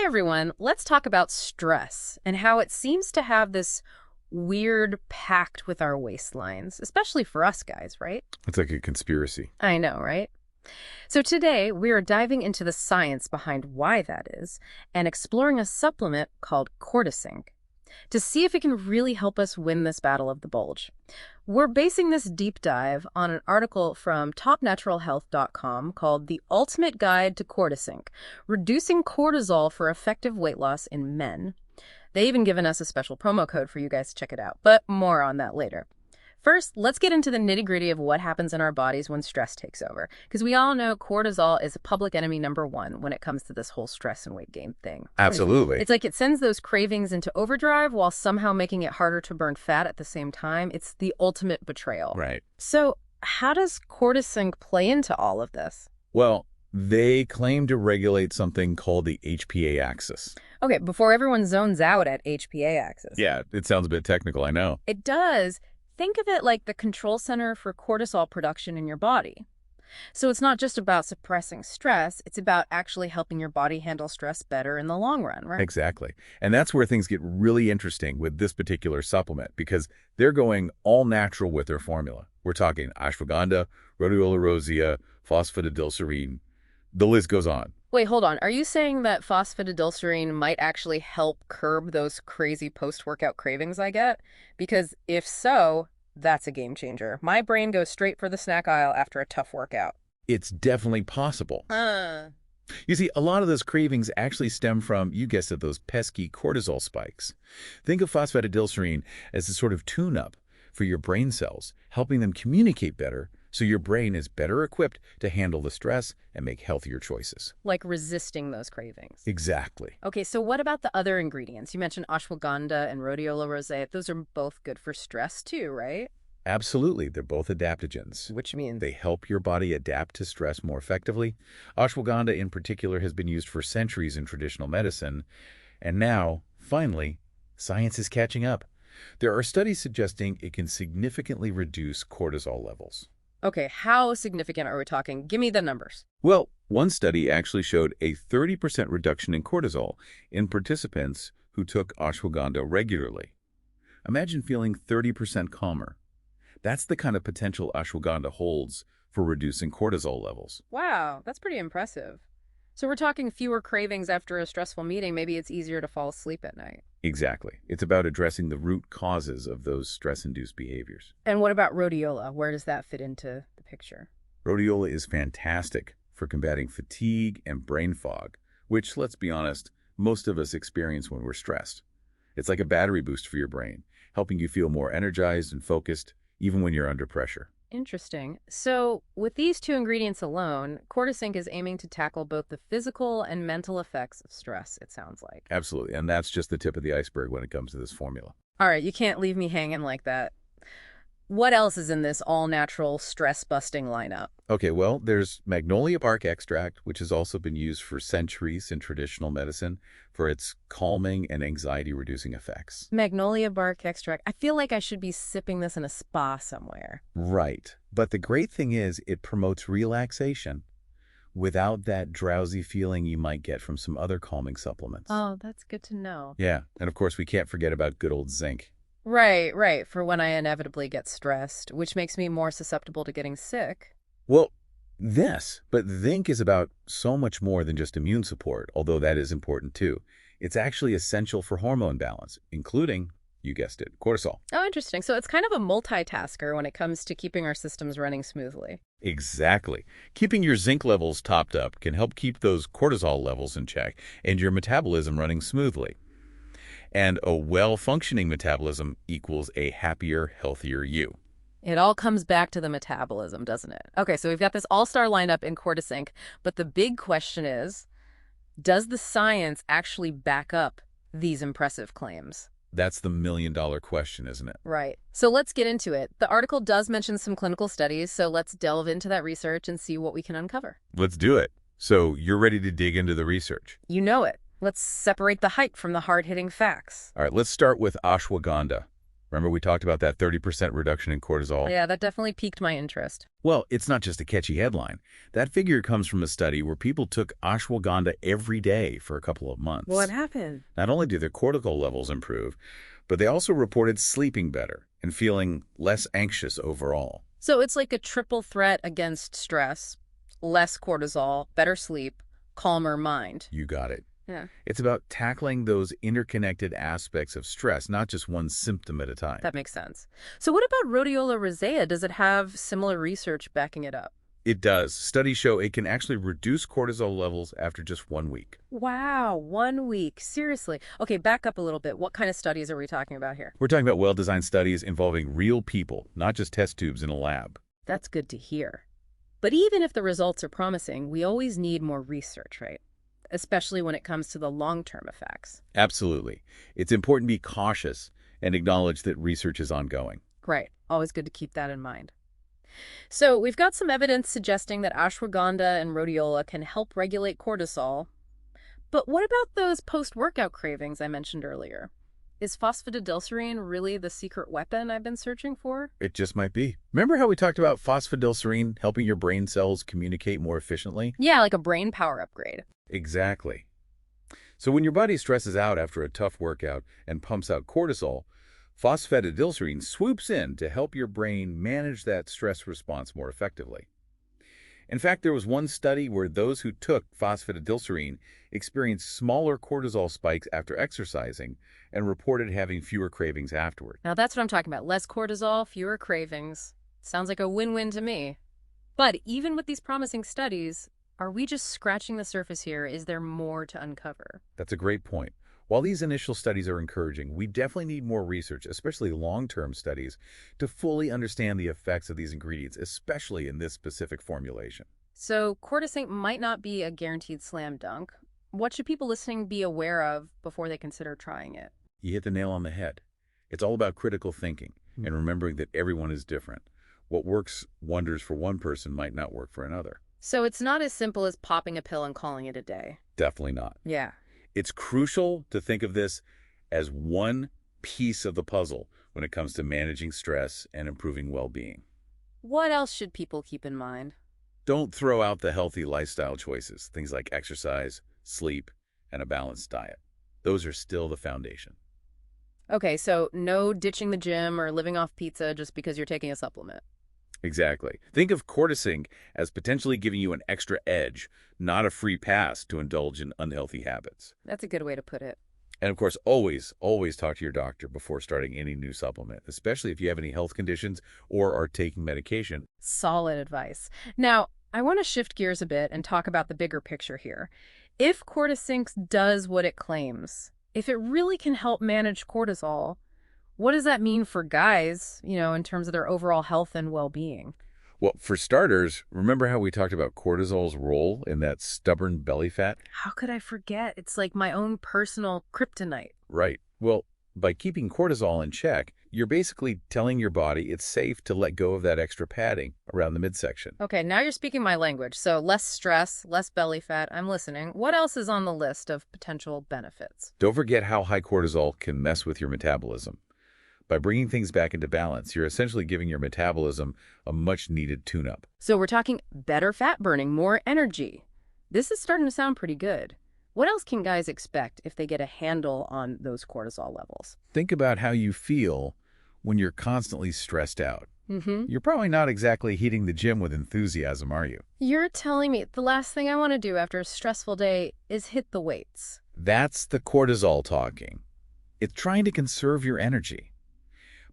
everyone, let's talk about stress and how it seems to have this weird pact with our waistlines, especially for us guys, right? It's like a conspiracy. I know, right? So today we are diving into the science behind why that is and exploring a supplement called CortiSync to see if it can really help us win this battle of the bulge. We're basing this deep dive on an article from topnaturalhealth.com called The Ultimate Guide to CortiSync, Reducing Cortisol for Effective Weight Loss in Men. They even given us a special promo code for you guys to check it out, but more on that later. First, let's get into the nitty-gritty of what happens in our bodies when stress takes over, because we all know cortisol is public enemy #1 when it comes to this whole stress and weight gain thing. Absolutely. It's like it sends those cravings into overdrive while somehow making it harder to burn fat at the same time. It's the ultimate betrayal. Right. So how does CortiSync play into all of this? Well, they claim to regulate something called the HPA axis. Okay, before everyone zones out at HPA axis. Yeah, it sounds a bit technical, I know. It does. Think of it like the control center for cortisol production in your body. So it's not just about suppressing stress, it's about actually helping your body handle stress better in the long run, right? Exactly. And that's where things get really interesting with this particular supplement, because they're going all natural with their formula. We're talking ashwagandha, rhodiola rosea, phosphatidylserine. The list goes on. Wait, hold on. Are you saying that phosphatidylserine might actually help curb those crazy post-workout cravings I get? Because if so, that's a game changer. My brain goes straight for the snack aisle after a tough workout. It's definitely possible. You see, a lot of those cravings actually stem from, you guessed it, those pesky cortisol spikes. Think of phosphatidylserine as a sort of tune-up for your brain cells, helping them communicate better so your brain is better equipped to handle the stress and make healthier choices. Like resisting those cravings. Exactly. Okay, so what about the other ingredients? You mentioned ashwagandha and rhodiola rosea. Those are both good for stress too, right? Absolutely. They're both adaptogens. Which means They help your body adapt to stress more effectively. Ashwagandha in particular has been used for centuries in traditional medicine. And now, finally, science is catching up. There are studies suggesting it can significantly reduce cortisol levels. Okay, how significant are we talking? Give me the numbers. Well, one study actually showed a 30% reduction in cortisol in participants who took ashwagandha regularly. Imagine feeling 30% calmer. That's the kind of potential ashwagandha holds for reducing cortisol levels. Wow, that's pretty impressive. So we're talking fewer cravings after a stressful meeting. Maybe it's easier to fall asleep at night. Exactly. It's about addressing the root causes of those stress-induced behaviors. And what about rhodiola? Where does that fit into the picture? Rhodiola is fantastic for combating fatigue and brain fog, which, let's be honest, most of us experience when we're stressed. It's like a battery boost for your brain, helping you feel more energized and focused, even when you're under pressure. Interesting. So with these two ingredients alone, CortiSync is aiming to tackle both the physical and mental effects of stress, it sounds like. Absolutely. And that's just the tip of the iceberg when it comes to this formula. All right, you can't leave me hanging like that. What else is in this all-natural stress-busting lineup? Okay, well, there's magnolia bark extract, which has also been used for centuries in traditional medicine for its calming and anxiety-reducing effects. Magnolia bark extract. I feel like I should be sipping this in a spa somewhere. Right. But the great thing is it promotes relaxation without that drowsy feeling you might get from some other calming supplements. Oh, that's good to know. Yeah, and of course we can't forget about good old zinc. Right, for when I inevitably get stressed, which makes me more susceptible to getting sick. Well, but zinc is about so much more than just immune support, although that is important too. It's actually essential for hormone balance, including, you guessed it, cortisol. Oh, interesting. So it's kind of a multitasker when it comes to keeping our systems running smoothly. Exactly. Keeping your zinc levels topped up can help keep those cortisol levels in check and your metabolism running smoothly. And a well-functioning metabolism equals a happier, healthier you. It all comes back to the metabolism, doesn't it? Okay, so we've got this all-star lineup in CortiSync, but the big question is, does the science actually back up these impressive claims? That's the million-dollar question, isn't it? Right. So let's get into it. The article does mention some clinical studies, so let's delve into that research and see what we can uncover. Let's do it. So you're ready to dig into the research? You know it. Let's separate the hype from the hard-hitting facts. All right, let's start with ashwagandha. Remember we talked about that 30% reduction in cortisol? Yeah, that definitely piqued my interest. Well, it's not just a catchy headline. That figure comes from a study where people took ashwagandha every day for a couple of What months. happened? Not only did their cortisol levels improve, but they also reported sleeping better and feeling less anxious overall. So it's like a triple threat against stress, less cortisol, better sleep, calmer mind. You got it. Yeah, It's about tackling those interconnected aspects of stress, not just one symptom at a time. that makes sense. So what about rhodiola rosea? Does it have similar research backing it up? It does. Studies show it can actually reduce cortisol levels after just 1 week. Wow, 1 week. Seriously. Okay, back up a little bit. What kind of studies are we talking about here? We're talking about well-designed studies involving real people, not just test tubes in a lab. That's good to hear. But even if the results are promising, we always need more research, right? Especially when it comes to the long-term effects. Absolutely. It's important to be cautious and acknowledge that research is ongoing. Right. Always good to keep that in mind. So we've got some evidence suggesting that ashwagandha and rhodiola can help regulate cortisol. But what about those post-workout cravings I mentioned earlier? Is phosphatidylserine really the secret weapon I've been searching for? It just might be. Remember how we talked about phosphatidylserine helping your brain cells communicate more efficiently? Yeah, like a brain power upgrade. Exactly. So when your body stresses out after a tough workout and pumps out cortisol, phosphatidylserine swoops in to help your brain manage that stress response more effectively. In fact, there was one study where those who took phosphatidylserine experienced smaller cortisol spikes after exercising and reported having fewer cravings afterward. Now that's what I'm talking about. Less cortisol, fewer cravings. Sounds like a win-win to me. But even with these promising studies, are we just scratching the surface here? Is there more to uncover? That's a great point. While these initial studies are encouraging, we definitely need more research, especially long-term studies, to fully understand the effects of these ingredients, especially in this specific formulation. So CortiSync might not be a guaranteed slam dunk. What should people listening be aware of before they consider trying it? You hit the nail on the head. It's all about critical thinking and remembering that everyone is different. What works wonders for one person might not work for another. So it's not as simple as popping a pill and calling it a day. Definitely not. Yeah. It's crucial to think of this as one piece of the puzzle when it comes to managing stress and improving well-being. What else should people keep in mind? Don't throw out the healthy lifestyle choices, things like exercise, sleep, and a balanced diet. Those are still the foundation. Okay, so no ditching the gym or living off pizza just because you're taking a supplement. Exactly. Think of CortiSync as potentially giving you an extra edge, not a free pass to indulge in unhealthy habits. That's a good way to put it. And of course, always talk to your doctor before starting any new supplement, especially if you have any health conditions or are taking medication. Solid advice. Now, I want to shift gears a bit and talk about the bigger picture here. If CortiSync does what it claims, if it really can help manage cortisol, what does that mean for guys, in terms of their overall health and well-being? Well, for starters, remember how we talked about cortisol's role in that stubborn belly fat? How could I forget? It's like my own personal kryptonite. Right. Well, by keeping cortisol in check, you're basically telling your body it's safe to let go of that extra padding around the midsection. Okay, now you're speaking my language. So less stress, less belly fat. I'm listening. What else is on the list of potential benefits? Don't forget how high cortisol can mess with your metabolism. By bringing things back into balance, you're essentially giving your metabolism a much-needed tune-up. So we're talking better fat burning, more energy. This is starting to sound pretty good. What else can guys expect if they get a handle on those cortisol levels? Think about how you feel when you're constantly stressed out. You're probably not exactly hitting the gym with enthusiasm, are you? You're telling me the last thing I want to do after a stressful day is hit the weights. That's the cortisol talking. It's trying to conserve your energy.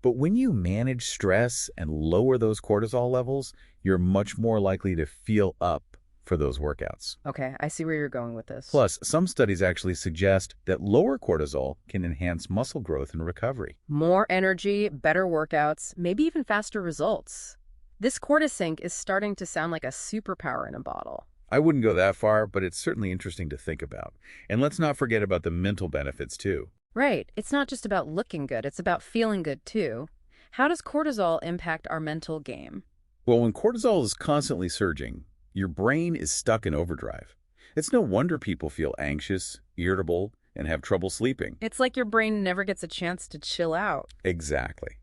But when you manage stress and lower those cortisol levels, you're much more likely to feel up for those workouts. Okay, I see where you're going with this. Plus, some studies actually suggest that lower cortisol can enhance muscle growth and recovery. More energy, better workouts, maybe even faster results. This CortiSync is starting to sound like a superpower in a bottle. I wouldn't go that far, but it's certainly interesting to think about. And let's not forget about the mental benefits, too. Right. It's not just about looking good. It's about feeling good, too. How does cortisol impact our mental game? Well, when cortisol is constantly surging, your brain is stuck in overdrive. It's no wonder people feel anxious, irritable, and have trouble sleeping. It's like your brain never gets a chance to chill out. Exactly.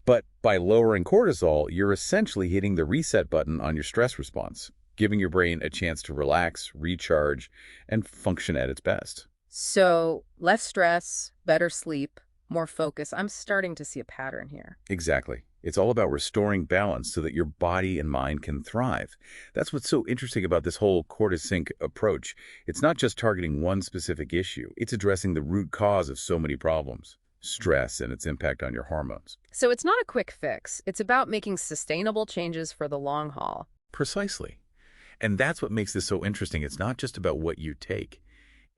But by lowering cortisol, you're essentially hitting the reset button on your stress response, giving your brain a chance to relax, recharge, and function at its best. So less stress, better sleep, more focus. I'm starting to see a pattern here. Exactly. It's all about restoring balance so that your body and mind can thrive. That's what's so interesting about this whole CortiSync approach. It's not just targeting one specific issue. It's addressing the root cause of so many problems, stress and its impact on your hormones. So it's not a quick fix. It's about making sustainable changes for the long haul. Precisely. And that's what makes this so interesting. It's not just about what you take.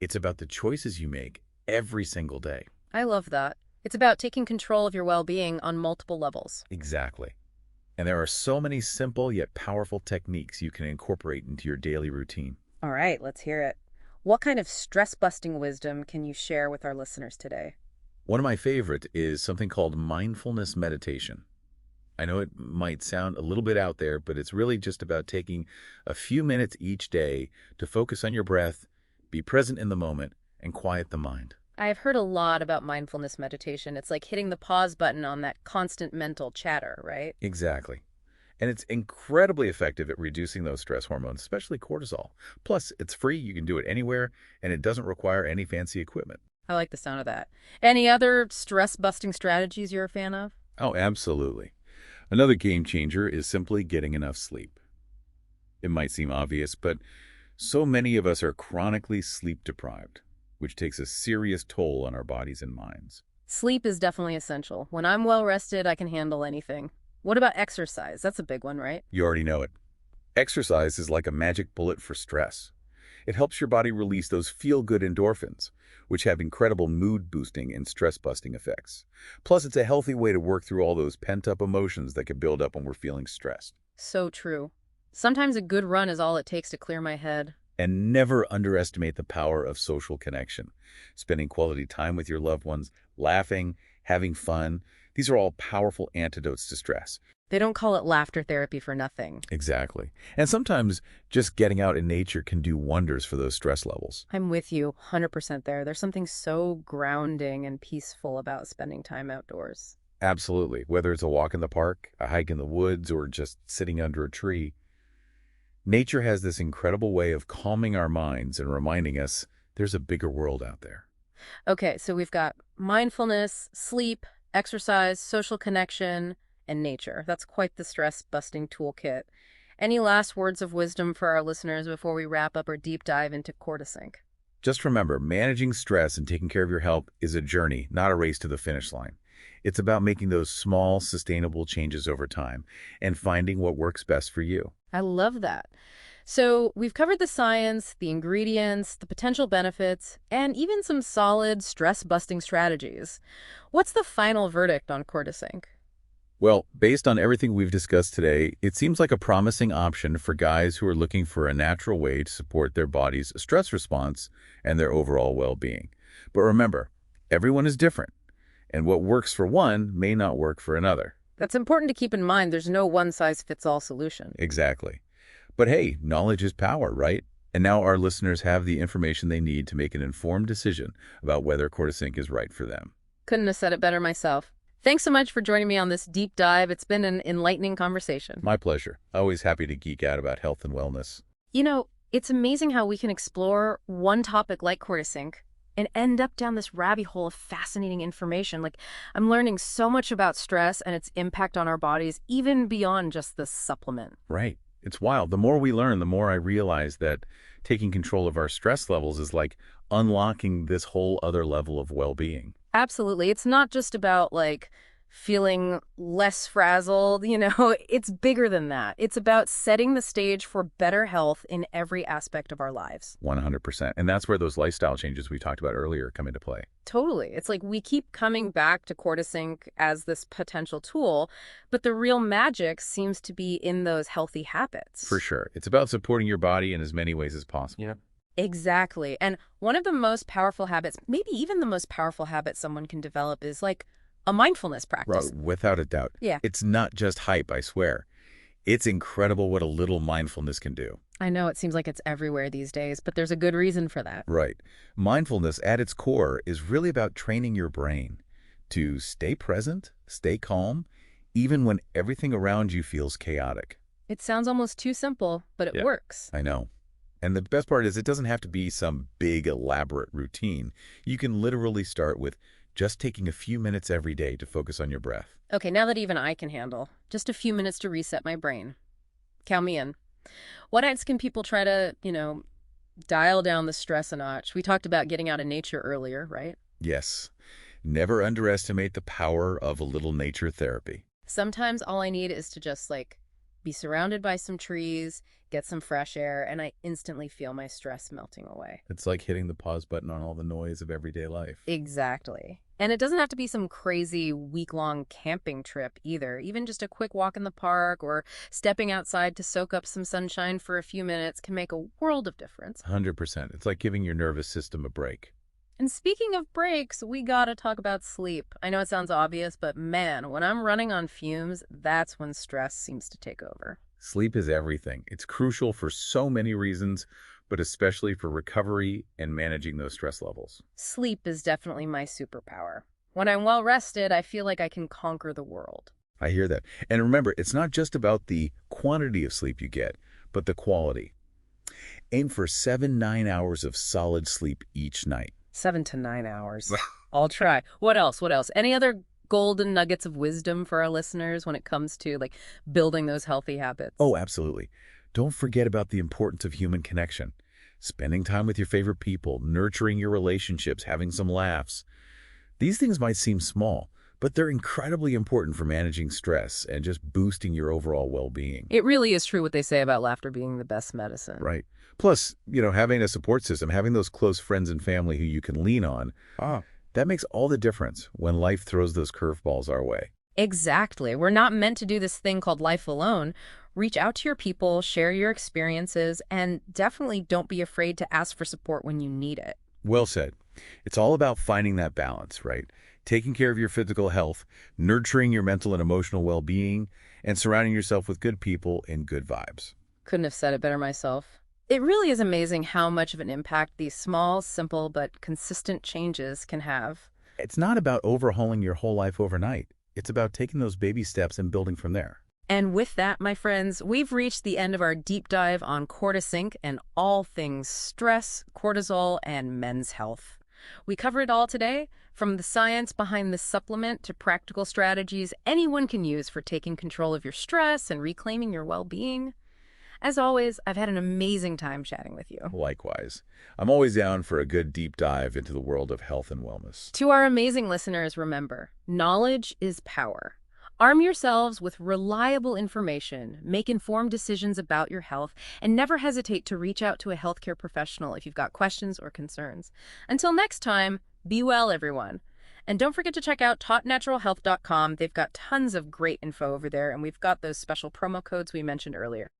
It's about the choices you make every single day. I love that. It's about taking control of your well-being on multiple levels. Exactly. And there are so many simple yet powerful techniques you can incorporate into your daily routine. All right, let's hear it. What kind of stress-busting wisdom can you share with our listeners today? One of my favorite is something called mindfulness meditation. I know it might sound a little bit out there, but it's really just about taking a few minutes each day to focus on your breath, be present in the moment, and quiet the mind. I've heard a lot about mindfulness meditation. It's like hitting the pause button on that constant mental chatter, right? Exactly. And it's incredibly effective at reducing those stress hormones, especially cortisol. Plus, it's free, you can do it anywhere, and it doesn't require any fancy equipment. I like the sound of that. Any other stress-busting strategies you're a fan of? Oh, absolutely. Another game changer is simply getting enough sleep. It might seem obvious, but so many of us are chronically sleep deprived, which takes a serious toll on our bodies and minds. Sleep is definitely essential. When I'm well rested, I can handle anything. What about exercise? That's a big one, right? You already know it. Exercise is like a magic bullet for stress. It helps your body release those feel-good endorphins, which have incredible mood-boosting and stress-busting effects. Plus, it's a healthy way to work through all those pent-up emotions that can build up when we're feeling stressed. So true. Sometimes a good run is all it takes to clear my head. And never underestimate the power of social connection. Spending quality time with your loved ones, laughing, having fun, these are all powerful antidotes to stress. They don't call it laughter therapy for nothing. Exactly. And sometimes just getting out in nature can do wonders for those stress levels. I'm with you 100% there. There's something so grounding and peaceful about spending time outdoors. Absolutely. Whether it's a walk in the park, a hike in the woods, or just sitting under a tree, nature has this incredible way of calming our minds and reminding us there's a bigger world out there. Okay, so we've got mindfulness, sleep, exercise, social connection, and nature. That's quite the stress-busting toolkit. Any last words of wisdom for our listeners before we wrap up our deep dive into CortiSync? Just remember, managing stress and taking care of your health is a journey, not a race to the finish line. It's about making those small, sustainable changes over time and finding what works best for you. I love that. So we've covered the science, the ingredients, the potential benefits, and even some solid stress-busting strategies. What's the final verdict on CortiSync? Well, based on everything we've discussed today, it seems like a promising option for guys who are looking for a natural way to support their body's stress response and their overall well-being. But remember, everyone is different, and what works for one may not work for another. That's important to keep in mind. There's no one-size-fits-all solution. Exactly. But hey, knowledge is power, right? And now our listeners have the information they need to make an informed decision about whether CortiSync is right for them. Couldn't have said it better myself. Thanks so much for joining me on this deep dive. It's been an enlightening conversation. My pleasure. Always happy to geek out about health and wellness. You know, it's amazing how we can explore one topic like CortiSync and end up down this rabbit hole of fascinating information. Like, I'm learning so much about stress and its impact on our bodies, even beyond just the supplement. Right. It's wild. The more we learn, the more I realize that taking control of our stress levels is like unlocking this whole other level of well-being. Absolutely. It's not just about like feeling less frazzled, it's bigger than that. It's about setting the stage for better health in every aspect of our lives. 100%. And that's where those lifestyle changes we talked about earlier come into play. Totally. It's like we keep coming back to CortiSync as this potential tool, but the real magic seems to be in those healthy habits. For sure. It's about supporting your body in as many ways as possible. Yeah. Exactly. And one of the most powerful habits, maybe even the most powerful habit someone can develop is like a mindfulness practice. Without a doubt. Yeah. It's not just hype, I swear. It's incredible what a little mindfulness can do. I know it seems like it's everywhere these days, but there's a good reason for that. Right. Mindfulness at its core is really about training your brain to stay present, stay calm, even when everything around you feels chaotic. It sounds almost too simple, but it Yeah, works. I know. And the best part is it doesn't have to be some big, elaborate routine. You can literally start with just taking a few minutes every day to focus on your breath. Okay, now that even I can handle, just a few minutes to reset my brain. Count me in. What else can people try to, dial down the stress a notch? We talked about getting out of nature earlier, right? Yes, never underestimate the power of a little nature therapy. Sometimes all I need is to just, be surrounded by some trees, get some fresh air, and I instantly feel my stress melting away. It's like hitting the pause button on all the noise of everyday life. Exactly. And it doesn't have to be some crazy week-long camping trip either. Even just a quick walk in the park or stepping outside to soak up some sunshine for a few minutes can make a world of difference. 100%. It's like giving your nervous system a break. And speaking of breaks, we gotta talk about sleep. I know it sounds obvious, but man, when I'm running on fumes, that's when stress seems to take over. Sleep is everything. It's crucial for so many reasons, but especially for recovery and managing those stress levels. Sleep is definitely my superpower. When I'm well rested, I feel like I can conquer the world. I hear that. And remember, it's not just about the quantity of sleep you get, but the quality. Aim for 7-9 hours of solid sleep each night. 7 to 9 hours. I'll try. What else? What else? Any other golden nuggets of wisdom for our listeners when it comes to building those healthy habits? Oh, absolutely. Don't forget about the importance of human connection. Spending time with your favorite people, nurturing your relationships, having some laughs. These things might seem small, but they're incredibly important for managing stress and just boosting your overall well-being. It really is true what they say about laughter being the best medicine. Right. Plus, having a support system, having those close friends and family who you can lean on, that makes all the difference when life throws those curveballs our way. Exactly. We're not meant to do this thing called life alone. Reach out to your people, share your experiences, and definitely don't be afraid to ask for support when you need it. Well said. It's all about finding that balance, right? Taking care of your physical health, nurturing your mental and emotional well-being, and surrounding yourself with good people and good vibes. Couldn't have said it better myself. It really is amazing how much of an impact these small, simple, but consistent changes can have. It's not about overhauling your whole life overnight. It's about taking those baby steps and building from there. And with that, my friends, we've reached the end of our deep dive on CortiSync and all things stress, cortisol, and men's health. We covered it all today, from the science behind the supplement to practical strategies anyone can use for taking control of your stress and reclaiming your well-being. As always, I've had an amazing time chatting with you. Likewise. I'm always down for a good deep dive into the world of health and wellness. To our amazing listeners, remember, knowledge is power. Arm yourselves with reliable information, make informed decisions about your health, and never hesitate to reach out to a healthcare professional if you've got questions or concerns. Until next time, be well, everyone. And don't forget to check out taughtnaturalhealth.com. They've got tons of great info over there, and we've got those special promo codes we mentioned earlier.